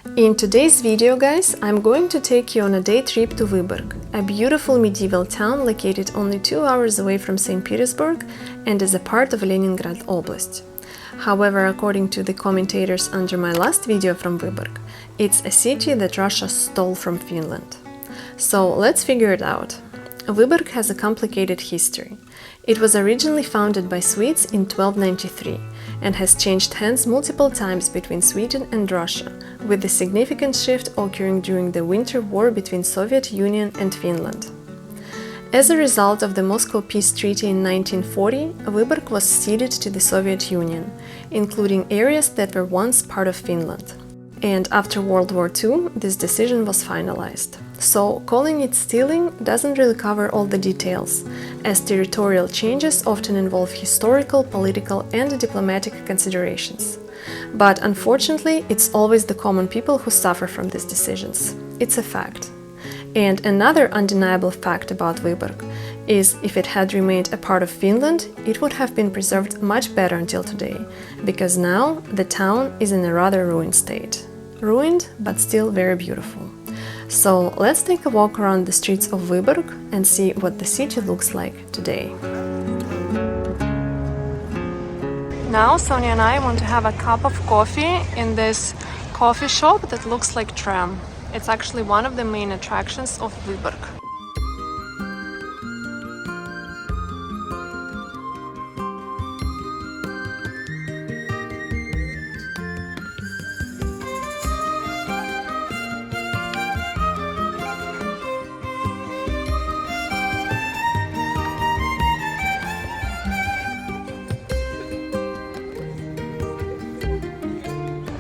In today's video, guys, I'm going to take you on a day trip to Vyborg, a beautiful medieval town located only 2 hours away from St. Petersburg and is a part of Leningrad Oblast. However, according to the commentators under my last video from Vyborg, it's a city that Russia stole from Finland. So let's figure it out. Vyborg has a complicated history. It was originally founded by Swedes in 1293 and has changed hands multiple times between Sweden and Russia, with the significant shift occurring during the Winter War between Soviet Union and Finland. As a result of the Moscow Peace Treaty in 1940, Vyborg was ceded to the Soviet Union, including areas that were once part of Finland. And after World War II, this decision was finalized. So, calling it stealing doesn't really cover all the details, as territorial changes often involve historical, political, and diplomatic considerations. But unfortunately, it's always the common people who suffer from these decisions. It's a fact. And another undeniable fact about Vyborg is if it had remained a part of Finland, it would have been preserved much better until today, because now the town is in a rather ruined state. Ruined, but still very beautiful. So let's take a walk around the streets of Vyborg and see what the city looks like today. Now Sonia and I want to have a cup of coffee in this coffee shop that looks like tram. It's actually one of the main attractions of Vyborg.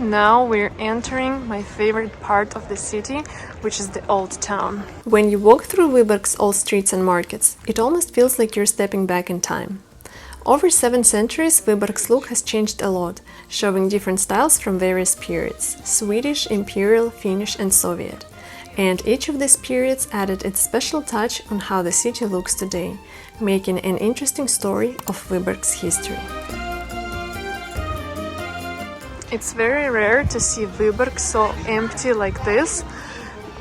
Now we're entering my favorite part of the city, which is the old town. When you walk through Vyborg's old streets and markets, it almost feels like you're stepping back in time. Over 7 centuries, Vyborg's look has changed a lot, showing different styles from various periods: Swedish, Imperial, Finnish, and Soviet. And each of these periods added its special touch on how the city looks today, making an interesting story of Vyborg's history. It's very rare to see Vyborg so empty like this,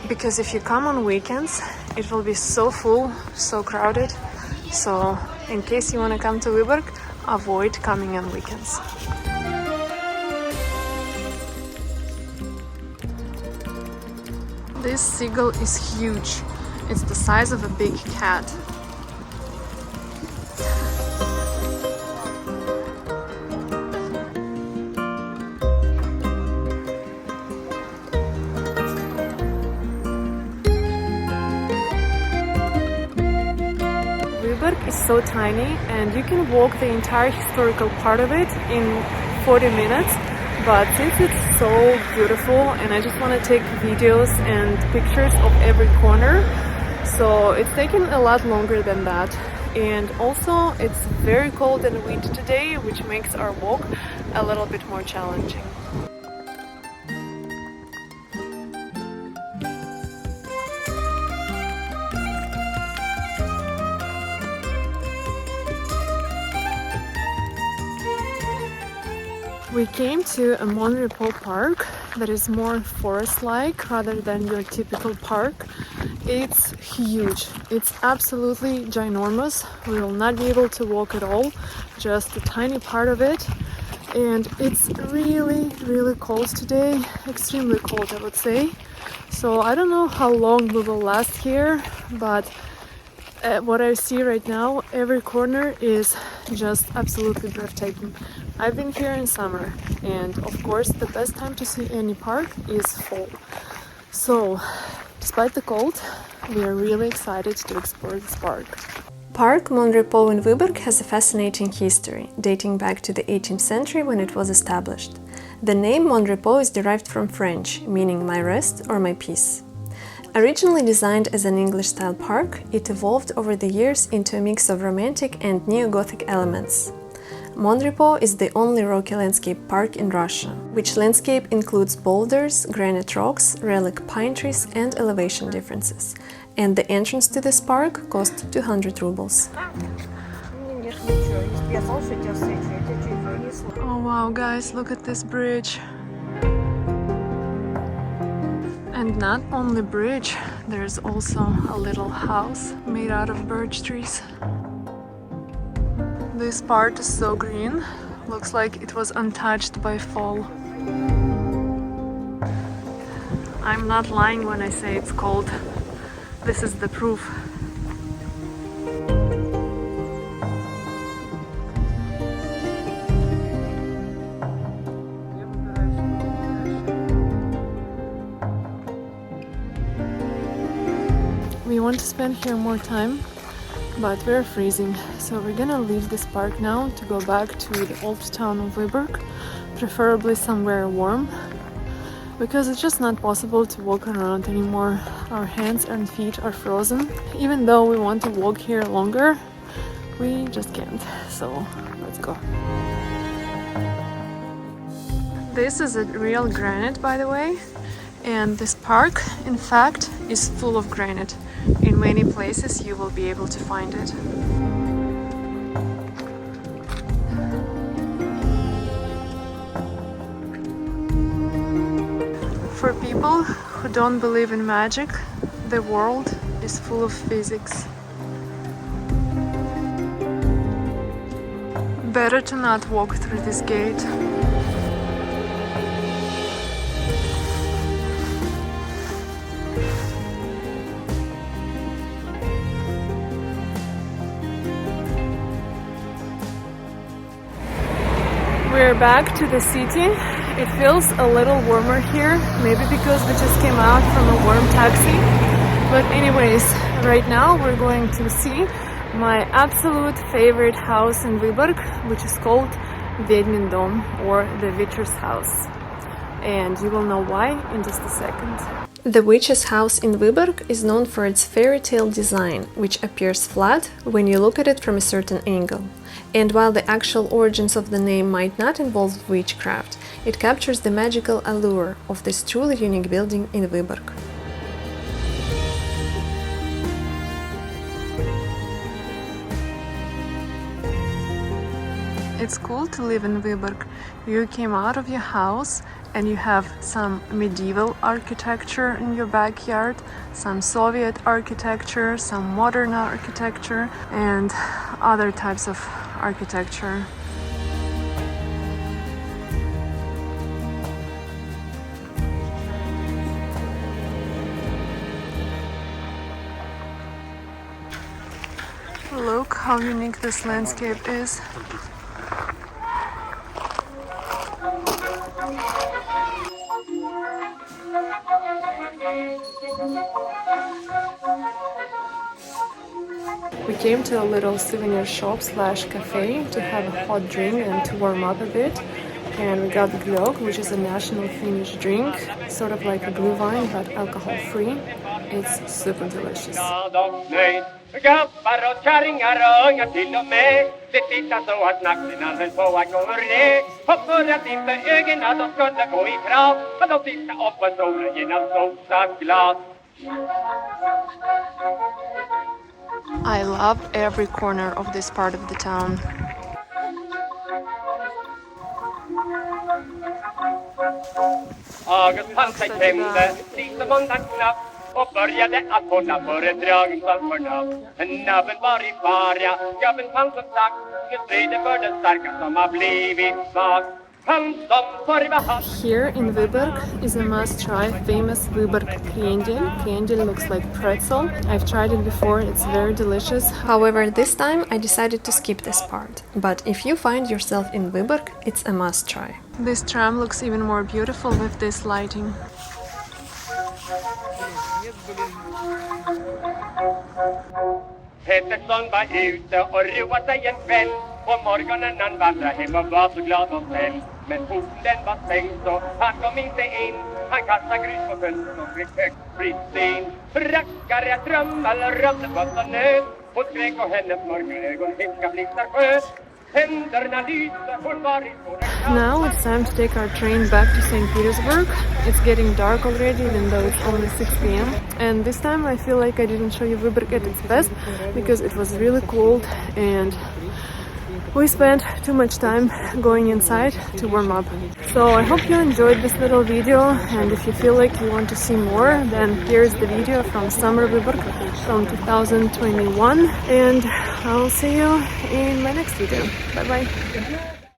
because if you come on weekends, it will be so full, so crowded. So, in case you want to come to Vyborg, avoid coming on weekends. This seagull is huge. It's the size of a big cat. Vyborg is so tiny and you can walk the entire historical part of it in 40 minutes, but since it's so beautiful and I just want to take videos and pictures of every corner, so it's taken a lot longer than that. And also it's very cold and windy today, which makes our walk a little bit more challenging. We came to a Mon Repos park that is more forest-like rather than your typical park. It's huge. It's absolutely ginormous. We will not be able to walk at all, just a tiny part of it. And it's really, really cold today. Extremely cold, I would say. So I don't know how long we will last here, but what I see right now, every corner is just absolutely breathtaking. I've been here in summer, and of course the best time to see any park is fall. So, despite the cold, we are really excited to explore this park. Park Mon Repos in Vyborg has a fascinating history, dating back to the 18th century when it was established. The name Mon Repos is derived from French, meaning my rest or my peace. Originally designed as an English-style park, it evolved over the years into a mix of romantic and neo-Gothic elements. Mon Repos is the only rocky landscape park in Russia, which landscape includes boulders, granite rocks, relic pine trees and elevation differences. And the entrance to this park cost 200 rubles. Oh wow, guys, look at this bridge. And not only bridge, there's also a little house made out of birch trees. This part is so green, looks like it was untouched by fall. I'm not lying when I say it's cold. This is the proof. We want to spend here more time, but we're freezing, so we're gonna leave this park now to go back to the old town of VYBORG, preferably somewhere warm, because it's just not possible to walk around anymore. Our hands and feet are frozen. Even though we want to walk here longer, we just can't, so let's go. This is a real granite, by the way, and this park, in fact, is full of granite. In many places you will be able to find it. For people who don't believe in magic, the world is full of physics. Better to not walk through this gate. We're back to the city. It feels a little warmer here, maybe because we just came out from a warm taxi. But anyways, right now we're going to see my absolute favorite house in VYBORG, which is called Ведьмин дом, or the Witcher's house. And you will know why in just a second. The witch's house in VYBORG is known for its fairy tale design, which appears flat when you look at it from a certain angle. And while the actual origins of the name might not involve witchcraft, it captures the magical allure of this truly unique building in VYBORG. It's cool to live in VYBORG. You came out of your house and you have some medieval architecture in your backyard, some Soviet architecture, some modern architecture, and other types of architecture. Look how unique this landscape is. We came to a little souvenir shop slash cafe to have a hot drink and to warm up a bit. And we got glögg, which is a national Finnish drink, sort of like a blue wine but alcohol free. It's super delicious. Gubbar och kärringar och ungar till och med. Det tittar så att nacklarna höll på att gå ner. Och för att inte ögonen de skulle gå i trav, och de tittade upp på solen genom sosa glas. I love every corner of this part of the town. August fann sig klämde, liksom undan knapp, och började att hålla föredrag som förnav. Nabben var i fara, gubben fann som sagt, nu strider för den starka som har blivit svag. Here in VYBORG is a must-try famous VYBORG kriendel. Kriendel looks like pretzel. I've tried it before, it's very delicious. However, this time I decided to skip this part. But if you find yourself in VYBORG, it's a must-try. This tram looks even more beautiful with this lighting. Pettersson var ute och roade sig en kväll. På morgonen han vandrade hem och var så glad och snäll. Men porten den var stängd så han kom inte in. Han kastade grus på fönstret och fick högt spritt. Rackare, trummel, römde på så nöd. Hon skrek och hennes mörka ögon fiska blixtar sköt. Händerna lyser, hon var i stora. Now it's time to take our train back to St. Petersburg. It's getting dark already, even though it's only 6 p.m. And this time I feel like I didn't show you VYBORG at its best because it was really cold and we spent too much time going inside to warm up. So I hope you enjoyed this little video, and if you feel like you want to see more, then here's the video from Summer VYBORG from 2021, and I'll see you in my next video. Bye bye.